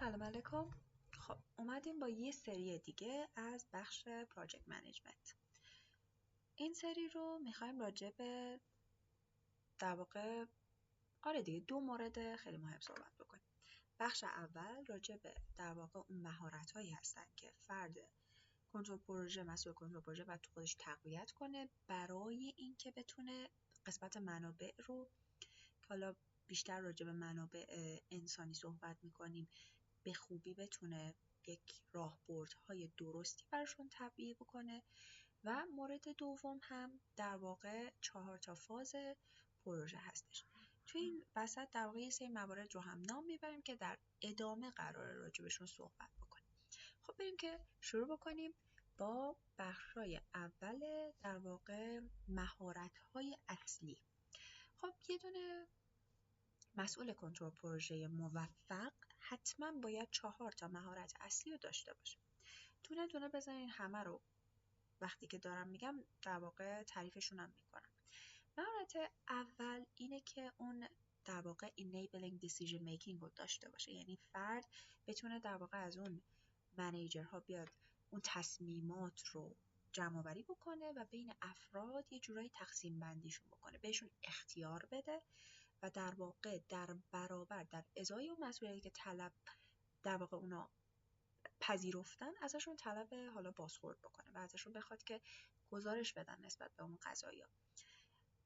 سلام علیکم. خب اومدیم با یه سری دیگه از بخش پراجکت منیجمنت. این سری رو میخوایم راجع به در واقع دیگه 2 مورد خیلی مهم صحبت بکنیم. بخش اول راجع به در واقع اون مهارت‌هایی هستن که فرد مسئول کنترل پروژه باید تو خودش تقویت کنه برای اینکه بتونه قسمت منابع رو که حالا بیشتر راجع به منابع انسانی صحبت میکنیم به خوبی بتونه یک راهبردهای درستی براشون تبیین بکنه. و مورد دوم هم در واقع 4 فاز پروژه هستش. توی این وسط در واقع یه سری موارد رو هم نام میبریم که در ادامه قراره راجبشون صحبت بکنیم. خب بریم که شروع بکنیم با بخشای اول در واقع مهارت‌های اصلی. خب یه دونه مسئول کنترل پروژه موفق حتما باید 4 مهارت اصلی رو داشته باشه. دونه دونه بزنین، همه رو وقتی که دارم میگم در واقع تعریفشون هم میکنم. مهارت اول اینه که اون در واقع enabling decision making رو داشته باشه، یعنی فرد بتونه در واقع از اون منیجرها بیاد اون تصمیمات رو جمع آوری بکنه و بین افراد یه جورایی تقسیم بندیشون بکنه، بهشون اختیار بده و در واقع در برابر در ازای اون مسئولیتی که طلب در واقع اونا پذیرفتن ازشون طلب حالا بازخورد بکنه و ازشون بخواد که گزارش بدن نسبت به اون قضایا.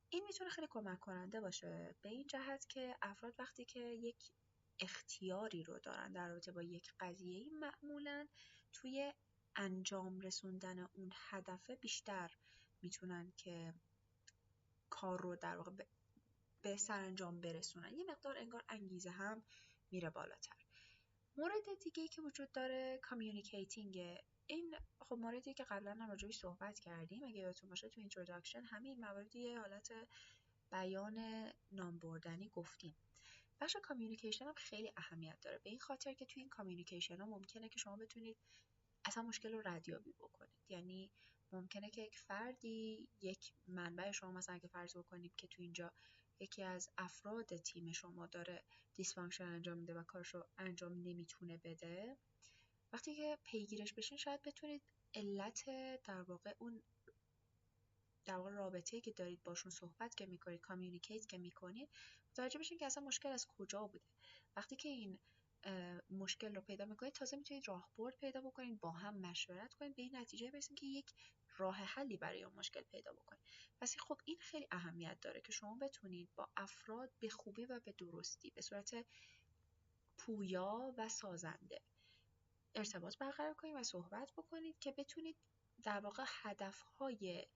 این میتونه خیلی کمک کننده باشه به این جهت که افراد وقتی که یک اختیاری رو دارن در رابطه با یک قضیه معمولاً توی انجام رسوندن اون هدف بیشتر میتونن که کار رو در واقع به سرانجام برسونن. یه مقدار انگار انگیزه هم میره بالاتر. مورد دیگه‌ای که وجود داره کامیونیکیتینگ. این خب موردی که قبلا هم راجعش صحبت کردیم، اگه یادتون باشه تو اینتروداکشن همین مواردی یه حالت بیان نام بردنی گفتیم. بخش کامیونیکیشن هم خیلی اهمیت داره، به این خاطر که توی این کامیونیکیشن ها ممکنه که شما بتونید اصلا مشکل رو ردیابی بکنید. یعنی ممکنه که یک فردی، یک منبع شما مثلا اگه فرض بکنید که تو اینجا یکی از افراد تیم شما داره دیسفانکشن انجام میده و کارش رو انجام نمیتونه بده، وقتی که پیگیرش بشین شاید بتونید علت در واقع اون در واقع رابطه‌ای که دارید باشون صحبت که میکنید، کامیونیکیت که میکنید، متوجه بشین که اصلا مشکل از کجا بوده. وقتی که این مشکل رو پیدا میکنید تازه میتونید راهبرد پیدا بکنید، با هم مشورت کنید، به این نتیجه برسید که یک راه حلی برای اون مشکل پیدا بکنید. پس خب این خیلی اهمیت داره که شما بتونید با افراد به خوبی و به درستی به صورت پویا و سازنده ارتباط برقرار کنید و صحبت بکنید که بتونید در واقع هدفهای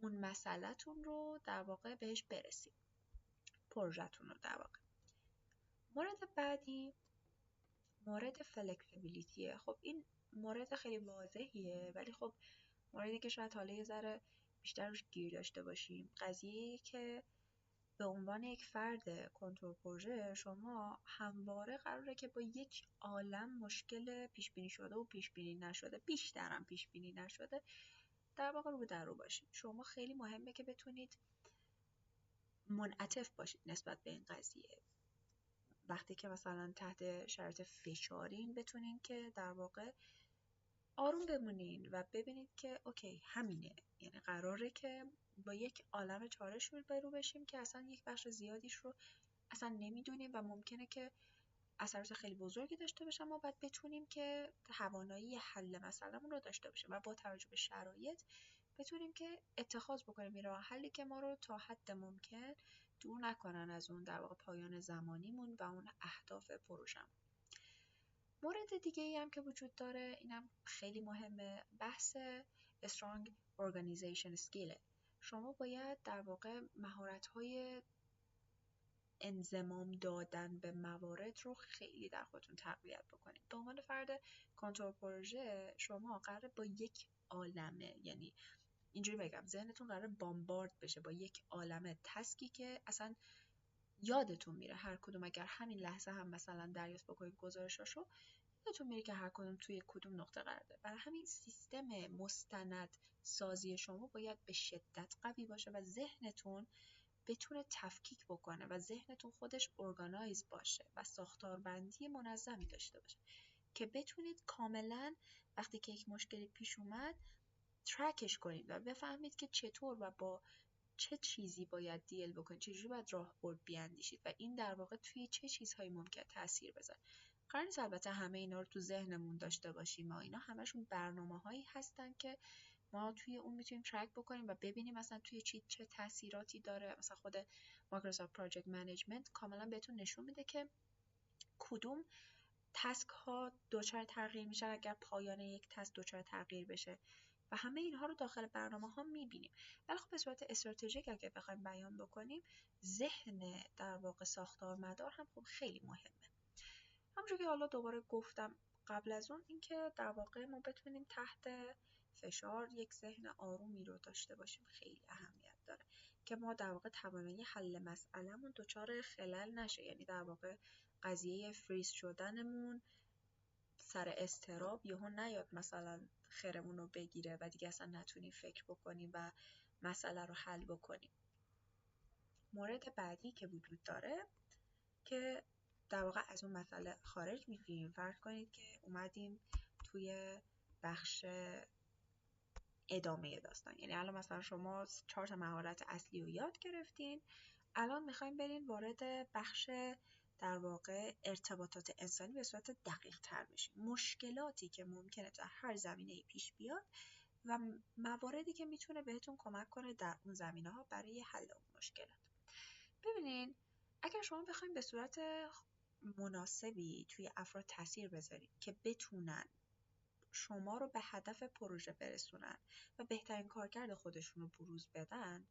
اون مسئله‌تون رو در واقع بهش برسید، پروژه‌تون رو در واقع. مورد بعدی مورد فلکسیبیلیتیه. خب این مورد خیلی واضحیه، ولی خب موردی که شاید حالا یه ذره بیشتر روش گیر داشته باشیم. قضیه‌ای که به عنوان یک فرد کنترل پروژه شما همواره قراره که با یک عالم مشکل پیش بینی شده و پیش بینی نشده، بیشترم پیش بینی نشده، در واقع رو در رو باشید. شما خیلی مهمه که بتونید منعطف باشید نسبت به این قضیه. وقتی که مثلا تحت شرایط فشارین بتونین که در واقع آروم بمونین و ببینید که اوکی همینه، یعنی قراره که با یک عالم چالش روبرو بشیم که اصلا یک بخش زیادیش رو اصلا نمیدونیم و ممکنه که اثرات خیلی بزرگی داشته باشه، ما باید بتونیم که توانایی حل مسئله‌مون رو داشته باشیم و با توجه به شرایط بتونیم که اتخاذ بکنیم این راه حلی که ما رو تا حد ممکن دور نکنن از اون در واقع پایان زمانیمون و اون اهداف پروژه‌مون. مورد دیگه ای هم که وجود داره، اینم خیلی مهمه، بحث strong organization skill. شما باید در واقع مهارت‌های انضمام دادن به موارد رو خیلی در خودتون تقویت بکنید. به عنوان فرد کنترل پروژه شما قراره با یک عالمه، یعنی اینجوری بگم، ذهنتون قراره بامبارد بشه با یک عالمه تسکی که اصلا یادتون میره هر کدوم، اگر همین لحظه هم مثلا دریافت بکنید گزارشاشو، یادتون میره که هر کدوم توی کدوم نقطه قرار داره. برای همین سیستم مستند سازی شما باید به شدت قوی باشه و ذهنتون بتونه تفکیک بکنه و ذهنتون خودش ارگانایز باشه و ساختاربندی منظمی داشته باشه که بتونید کاملا وقتی که یک مشکلی پیش اومد ترکش کنید و بفهمید که چطور و با چه چیزی باید دیل بکنید، چجوری باید راهبرد بیاندیشید و این در واقع توی چه چیزهایی ممکن تاثیر بذاره. قرار نیست البته همه اینا رو تو ذهنمون داشته باشیم، ما اینا همشون برنامه‌هایی هستن که ما توی اون میتونیم ترک بکنیم و ببینیم مثلا توی چه تاثیراتی داره. مثلا خود مایکروسافت پراجکت منیجمنت کاملا بهتون نشون میده که کدوم تسک ها دچار تغییر میشن اگر پایان یک تسک دچار تغییر بشه و همه اینها رو داخل برنامه ها میبینیم. ولی خب به صورت استراتژیک اگه بخوایم بیان بکنیم، ذهن در واقع ساختار مدار هم خب خیلی مهمه. همونجور که حالا دوباره گفتم قبل از اون، اینکه در واقع ما بتونیم تحت فشار یک ذهن آرومی رو داشته باشیم خیلی اهمیت داره که ما در واقع توانایی حل مسئلهمون دچار خلل نشه. یعنی در واقع قضیه فریز شدنمون سر اضطراب یهو نیاد مثلا خیرمون رو بگیره و دیگه اصلا نتونیم فکر بکنیم و مسئله رو حل بکنیم. مورد بعدی که وجود داره که در واقع از اون مسئله خارج میشیم، فرض کنید که اومدیم توی بخش ادامه داستان، یعنی الان مثلا شما 4 تا مهارت اصلی رو یاد گرفتین، الان میخوایم برین وارد بخش در واقع ارتباطات انسانی به صورت دقیق تر بشین. مشکلاتی که ممکنه در هر زمینه‌ای پیش بیاد و مواردی که میتونه بهتون کمک کنه در اون زمینه‌ها برای حل اون مشکلات. ببینین اگر شما بخواید به صورت مناسبی توی افراد تاثیر بذارید که بتونن شما رو به هدف پروژه برسونن و بهترین کارکرد خودشون رو بروز بدن،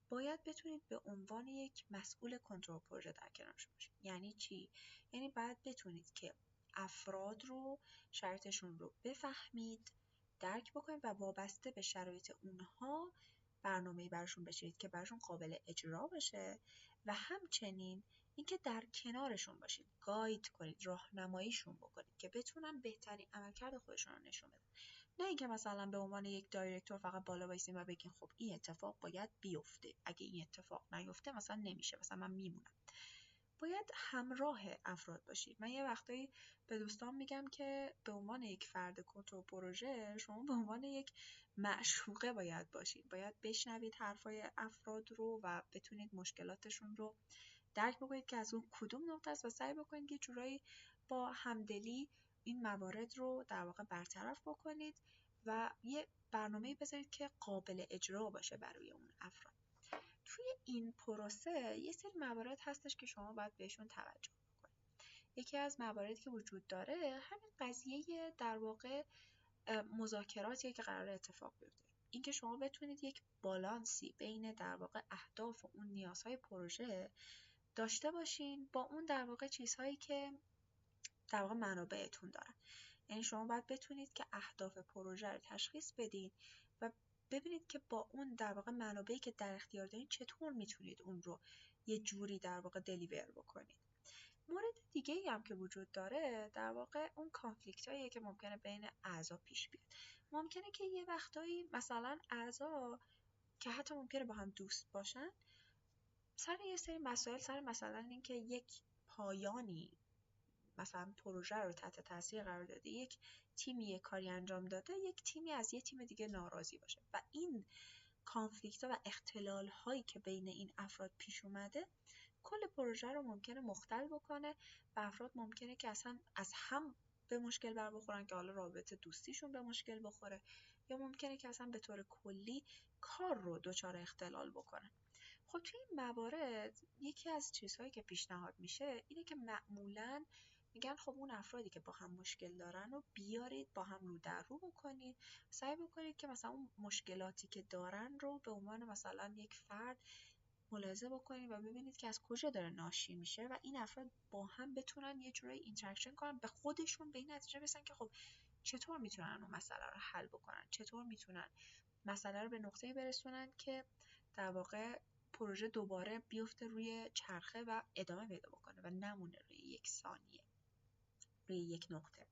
باید بتونید به عنوان یک مسئول کنترل پروژه در کنارشون باشید. یعنی چی؟ یعنی باید بتونید که افراد رو، شرایطشون رو بفهمید، درک بکنید و وابسته به شرایط اونها برنامه‌ای براشون بچینید که براشون قابل اجرا باشه و همچنین اینکه در کنارشون باشید، گاید کنید، راهنماییشون بکنید که بتونن بهترین عملکرد خودشون رو نشون بدن. نه اینکه مثلا به عنوان یک دایرکتور فقط بالا وایسین و بگین خب این اتفاق باید بیفته، اگه این اتفاق نیفته مثلا نمیشه، مثلا من میمونم. باید همراه افراد باشید. من یه وقتایی به دوستان میگم که به عنوان یک فرد کنترل پروژه، شما به عنوان یک معشوقه باید باشید. باید بشنوید حرفای افراد رو و بتونید مشکلاتشون رو درک بکنید که از اون کدوم نقطه است و سعی بکنید یه جورایی با همدلی این موارد رو در واقع برطرف بکنید و یه برنامه‌ای بذارید که قابل اجرا باشه برای اون افراد. توی این پروسه یه سری موارد هستش که شما باید بهشون توجه بکنید. یکی از مواردی که وجود داره همین قضیه در واقع مذاکراتیه که قرار اتفاق بیفته. اینکه شما بتونید یک بالانسی بین در واقع اهداف و اون نیازهای پروژه داشته باشین با اون در واقع چیزهایی که در واقع منابعتون دارن. یعنی شما باید بتونید که اهداف پروژه رو تشخیص بدین و ببینید که با اون در واقع منابعی که در اختیار دارین چطور میتونید اون رو یه جوری در واقع دلیور بکنید. مورد دیگه ای هم که وجود داره در واقع اون کانفلیکت هاییه که ممکنه بین اعضا پیش بیاد. ممکنه که یه وقتایی مثلا اعضا که حتی ممکنه با هم دوست باشن، سر یه سری مسائل، سر مثلا اینکه یک پایانی مثلا پروژه رو تحت تاثیر قرار داده، یک تیمی یک کاری انجام داده، یک تیمی از یه تیم دیگه ناراضی باشه و این کانفلیکت ها و اختلال هایی که بین این افراد پیش اومده کل پروژه رو ممکنه مختل بکنه و افراد ممکنه که اصلا از هم به مشکل بر بخورن که حالا رابطه دوستیشون به مشکل بخوره، یا ممکنه که اصلا به طور کلی کار رو دچار اختلال بکنن. خب توی این موارد یکی از چیزهایی که پیشنهاد میشه اینه که معمولاً میگن خب اون افرادی که با هم مشکل دارن رو بیارید با هم رو در رو بکنید، سعی بکنید که مثلا اون مشکلاتی که دارن رو به عنوان مثلا یک فرد ملاحظه بکنید و ببینید که از کجا داره ناشی میشه و این افراد با هم بتونن یه جورایی اینتراکشن کنن، به خودشون به این نتیجه برسن که خب چطور میتونن اون مسئله رو حل بکنن، چطور میتونن مسئله رو به نقطه‌ای برسونن که در واقع پروژه دوباره بیفته روی چرخه و ادامه پیدا بکنه و نمونه روی یک ثانیه، روی یک نقطه.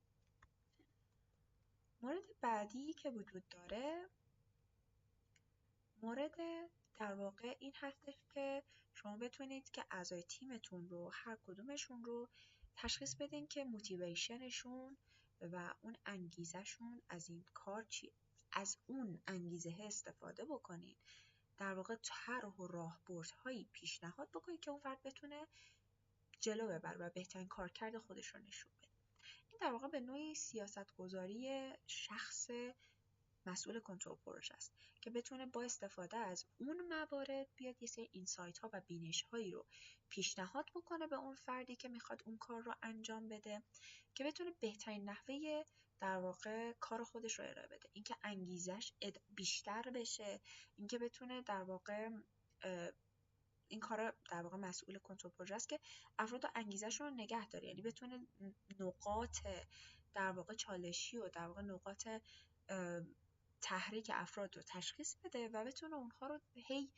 مورد بعدی که وجود داره مورد در واقع این هستش که شما بتونید که اعضای تیمتون رو هر کدومشون رو تشخیص بدین که موتیویشنشون و اون انگیزشون از این کار چیه. از اون انگیزه استفاده بکنید، در واقع طرح و راهبردهایی پیشنهاد بکنید که اون فرد بتونه جلو ببره و بهترین کارکرد خودش رو نشون بده. این در واقع به نوعی سیاست‌گذاری شخص مسئول کنترل پروژه است که بتونه با استفاده از اون موارد بیاد یه سری اینسایت ها و بینش هایی رو پیشنهاد بکنه به اون فردی که میخواد اون کار رو انجام بده که بتونه بهترین نحوه در واقع کار خودش رو ارائه بده. اینکه انگیزش بیشتر بشه، اینکه بتونه در واقع این کار در واقع مسئول کنترل پروژه است که افراد انگیزشون رو نگه داره، یعنی بتونه نقاط در واقع چالشی و در واقع نقاط تحریک افراد رو تشخیص بده و بتونه اونها رو هی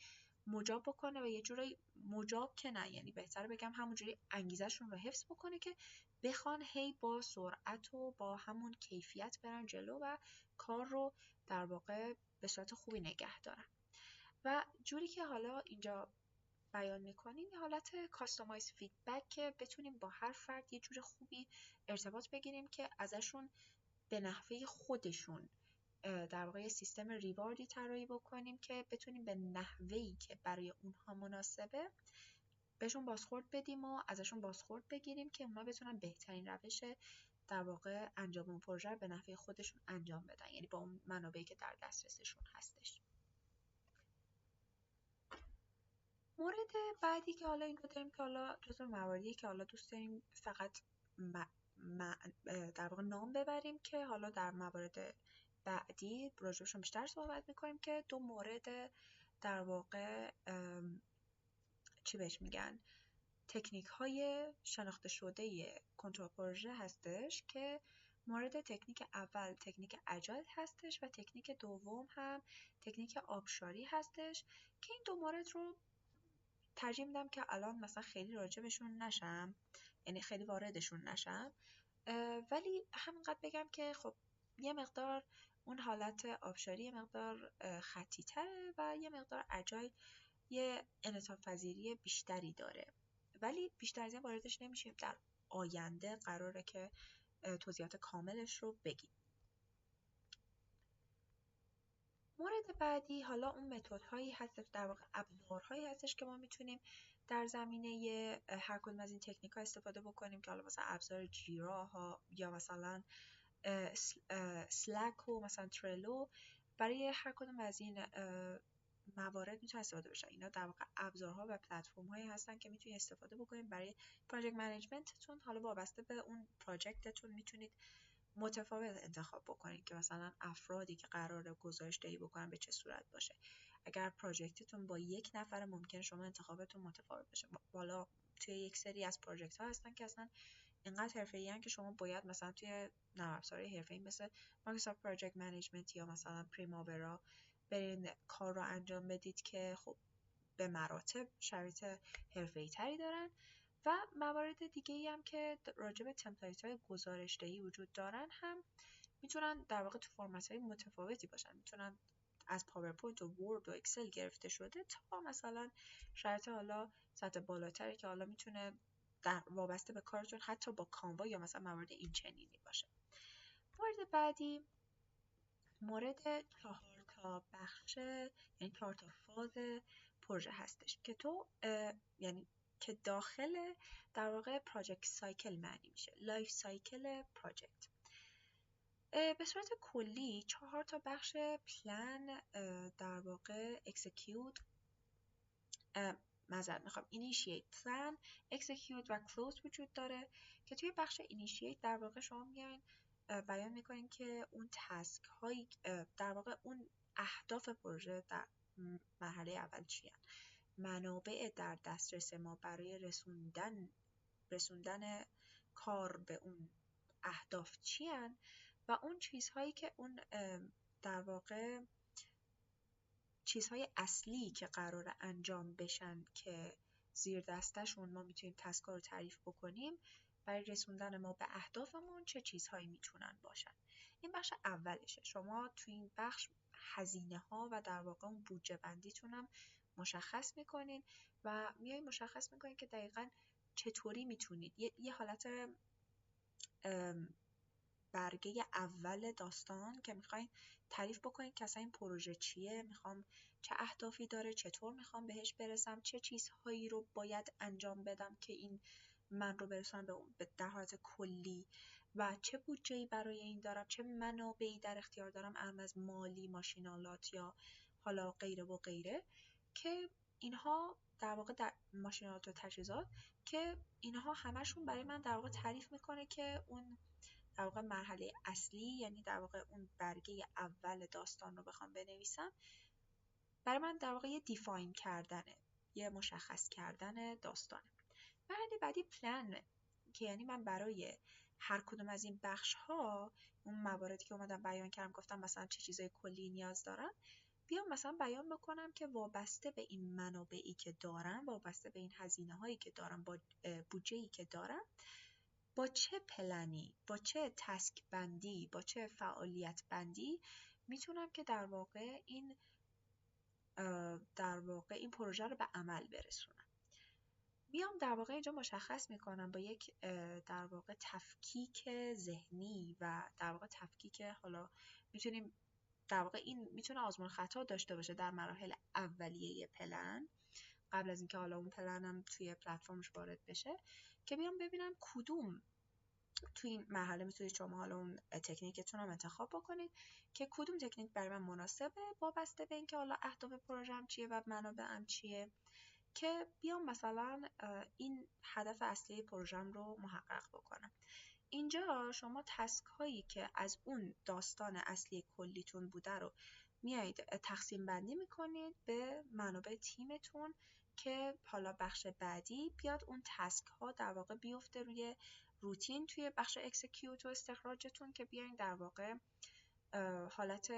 مجاب بکنه و یه جوری مجاب که نه، یعنی بهتره بگم همونجوری انگیزشون رو حفظ بکنه که بخوان هی با سرعت و با همون کیفیت برن جلو و کار رو در واقع به صورت خوبی نگه دارن. و جوری که حالا اینجا بیان میکنیم یه حالت کاستومایز فیدبک که بتونیم با هر فرد یه جور خوبی ارتباط بگیریم که ازشون به نحوه خودشون در واقع سیستم ریواردی طراحی بکنیم که بتونیم به نحوهی که برای اونها مناسبه بهشون بازخورد بدیم و ازشون بازخورد بگیریم که اونا بتونن بهترین روش در واقع انجام اون پروژه رو به نحوه خودشون انجام بدن، یعنی با اون منابعی که در دسترسشون هستش. مورد بعدی که حالا این رو داریم که حالا جزو مواردی که حالا دوست داریم فقط در واقع نام ببریم که حالا در موارد بعدی راجبشون بیشتر صحبت میکنیم که دو مورد در واقع چی بهش میگن تکنیک های شناخته شده کنترل پروژه هستش که مورد تکنیک اول تکنیک اجایل هستش و تکنیک دوم هم تکنیک آبشاری هستش که این دو مورد رو ترجیح میدم که الان مثلا خیلی راجبشون نشم، یعنی خیلی واردشون نشم، ولی همینقدر بگم که خب یه مقدار اون حالت آبشاری یه مقدار خطی تره و یه مقدار اجایل یه انعطاف پذیری بیشتری داره، ولی بیشتر از این واردش نمیشیم. در آینده قراره که توضیحات کاملش رو بگیم. مورد بعدی حالا اون متدهایی هستش، در واقع ابزارهایی هستش که ما میتونیم در زمینه هر کدوم از این تکنیک‌ها استفاده بکنیم که حالا مثلا ابزار جیرا ها یا مثلا سلک و مثلا ترلو برای هر کدوم از این موارد میتونه استفاده بشه. اینا در واقع ابزارها و پلتفرم‌هایی هستن که میتونید استفاده بکنید برای پراجکت منیجمنتتون. حالا وابسته به اون پراجکتتون میتونید متفاوت انتخاب بکنید که مثلا افرادی که قراره گزارش دهی بکنن به چه صورت باشه. اگر پراجکتتون با یک نفر ممکنه شما انتخابتون متفاوت بشه. بالا توی یک سری از پراجکت ها هستن که اصلا اینقدر حرفه‌ای ان که شما باید مثلا توی نرم افزارهای حرفه‌ای مثل مایکروسافت پراجکت منیجمنت یا مثلا پریماورا برین کار رو انجام بدید که خب به مراتب شرایط حرفه‌ای تری دارن. و موارد دیگه ای هم که راجع به تمپلیت های گزارش دهی وجود دارن هم میتونن در واقع تو فرمت های متفاوتی باشن، میتونن از پاورپوینت و ورد و اکسل گرفته شده تا مثلا شرایط حالا سطح بالاتری که حالا میتونه در وابسته به کارتون حتی با کانوا یا مثلا موارد این چنینی باشه. مورد بعدی مورد 4 تا بخش، یعنی 4 تا فاز پروژه هستش که تو یعنی که داخل در واقع پراجکت سایکل معنی میشه، لایف سایکل پراجکت. به صورت کلی 4 تا بخش پلان، در واقع اکسکیوت، اینیشییت، پلان، اکسکیوت و کلوز وجود داره که توی بخش اینیشییت در واقع شما میاین بیان میکنین که اون تسک هایی در واقع اون اهداف پروژه در مرحله اول چی هستن، منابع در دسترس ما برای رسوندن کار به اون اهداف چی هستن و اون چیزهایی که اون در واقع چیزهای اصلی که قراره انجام بشن که زیر دستشون ما میتونیم تسکا رو تعریف بکنیم برای رسوندن ما به اهدافمون چه چیزهایی میتونن باشن. این بخش اولشه. شما تو این بخش هزینه ها و در واقع اون بودجه بندیتون هم مشخص میکنین و میایین مشخص میکنین که دقیقاً چطوری میتونید یه حالت برگه اول داستان که میخواین تعریف بکنین که اصلا این پروژه چیه، میخوام چه اهدافی داره، چطور میخوام بهش برسم، چه چیزهایی رو باید انجام بدم که این من رو برسونم به در حالت کلی و چه بودجه‌ای برای این دارم، چه منابعی در اختیار دارم، از مالی، ماشینالات یا حالا غیره و غیره، که اینها در واقع در ماشینالات و تجهیزات که اینها همشون برای من در واقع تعریف میکنه که اون در واقع مرحله اصلی، یعنی در واقع اون برگه اول داستان رو بخوام بنویسم، برای من در واقع یه دیفاین کردنه، یه مشخص کردن داستانه. مرحله بعدی پلن، که یعنی من برای هر کدوم از این بخش ها، اون مواردی که اومدم بیان کردم، گفتم مثلا چه چیزای کلی نیاز دارم، بیام مثلا بیان بکنم که وابسته به این منابعی که دارم، وابسته به این هزینه هایی که دارم، با بودجه‌ای که دارم، با چه پلنی، با چه تسک بندی، با چه فعالیت بندی میتونم که در واقع این پروژه رو به عمل برسونم. میام در واقع اینجا مشخص میکنم با یک در واقع تفکیک ذهنی و در واقع تفکیک، حالا میتونیم در واقع این میتونه آزمون خطا داشته باشه در مراحل اولیه پلن، قبل از اینکه حالا اون پلنم توی پلتفرمش وارد بشه، که بیام ببینم کدوم توی این مرحله میتونید شما حالا اون تکنیکتون هم انتخاب بکنید که کدوم تکنیک برای من مناسبه، وابسته به اینکه حالا اهداف پروژه‌ام چیه و منابعم چیه، که بیام مثلا این هدف اصلی پروژه‌ام رو محقق بکنم. اینجا شما تسک هایی که از اون داستان اصلی کلیتون بوده رو میایید تقسیم بندی میکنید به منابع تیمتون، که حالا بخش بعدی بیاد اون تسک ها در واقع بیفته روی روتین توی بخش اکسکیوت و استخراجتون، که بیاین در واقع حالت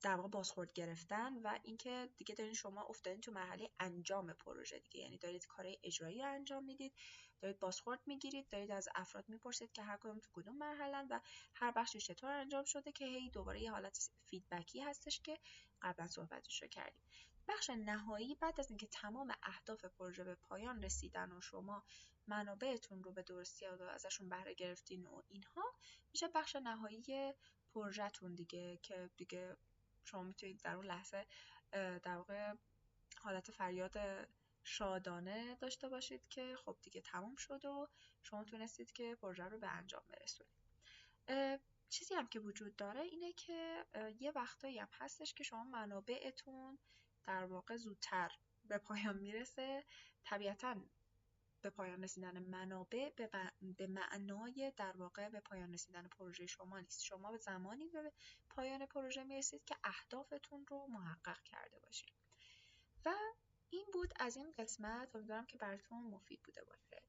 در واقع بازخورد گرفتن و اینکه دیگه دارین شما افتادین تو مرحله انجام پروژه دیگه، یعنی دارید کارهای اجرایی رو انجام میدید، دارید بازخورد میگیرید، دارید از افراد میپرسید که هر کدوم تو کدوم مرحله‌ن و هر بخشی چطور انجام شده، که هی دوباره یه حالت فیدبکی هستش که قبلا صحبتش رو کردیم. بخش نهایی بعد از اینکه تمام اهداف پروژه به پایان رسیدن و شما منابعتون رو به درستی ازشون بهره گرفتین و اینها، میشه بخش نهایی پروژه‌تون دیگه، که دیگه شما میتونید در اون لحظه در واقع حالت فریاد شادانه داشته باشید که خب دیگه تموم شد و شما تونستید که پروژه رو به انجام برسونید. چیزی هم که وجود داره اینه که یه وقتایی هم هستش که شما منابعتون در واقع زودتر به پایان میرسه. طبیعتاً به پایان رسیدن منابع به معنای در واقع به پایان رسیدن پروژه شما نیست. شما به زمانی به پایان پروژه میرسید که اهدافتون رو محقق کرده باشید. و این بود از این قسمت. امیدوارم که براتون مفید بوده باشه.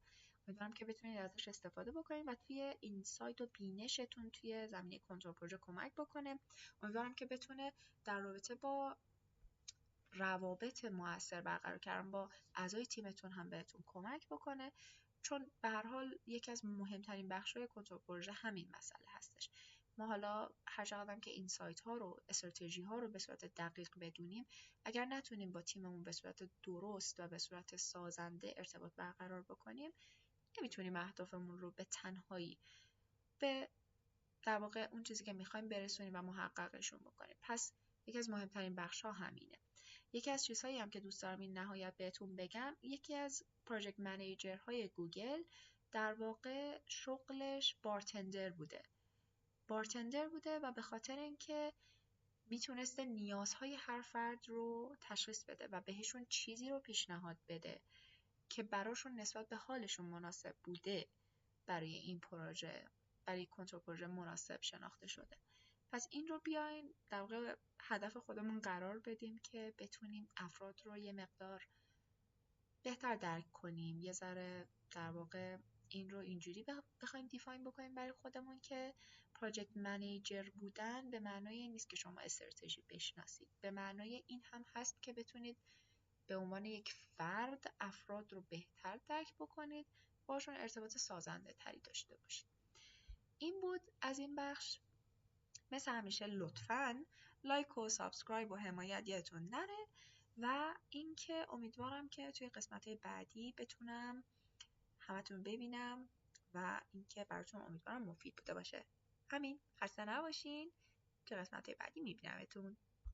امیدوارم که بتونید ازش استفاده بکنید و توی اینسایت و بینشتون توی زمینه کنترل پروژه کمک بکنه. امیدوارم که بتونه در رابطه با روابط مؤثر برقرار کردن با اعضای تیمتون هم بهتون کمک بکنه، چون به هر حال یکی از مهمترین بخش‌های کنترل پروژه همین مسئله هستش. ما حالا هر چقدر که این سایت ها رو، استراتژی ها رو به صورت دقیق بدونیم، اگر نتونیم با تیممون به صورت درست و به صورت سازنده ارتباط برقرار بکنیم، نمیتونیم اهدافمون رو به تنهایی به در واقع اون چیزی که میخوایم برسونیم و محققشون بکنیم. پس یکی از مهمترین بخش ها همینه. یکی از چیزهایی هم که دوست دارم این نهایت بهتون بگم، یکی از پروژکت منیجرهای گوگل در واقع شغلش بارتندر بوده و به خاطر اینکه میتونسته نیازهای هر فرد رو تشخیص بده و بهشون چیزی رو پیشنهاد بده که براشون نسبت به حالشون مناسب بوده، برای این پروژه، برای کنترل پروژه مناسب شناخته شده. پس این رو بیاین در واقع هدف خودمون قرار بدیم که بتونیم افراد رو یه مقدار بهتر درک کنیم، یه ذره در واقع این رو اینجوری بخوایم دیفاین بکنیم برای خودمون که پروژکت منیجر بودن به معنای این نیست که شما استراتژی بشناسید، به معنای این هم هست که بتونید به عنوان یک فرد افراد رو بهتر درک بکنید، باشون ارتباط سازنده تری داشته باشید. این بود از این بخش. مثل همیشه لطفاً لایک و سابسکرایب و حمایت یادتون نره و اینکه امیدوارم که توی قسمت‌های بعدی بتونم همتون ببینم و اینکه براتون امیدوارم مفید بوده باشه. همین، خسته نباشین. توی قسمت‌های بعدی میبینمتون.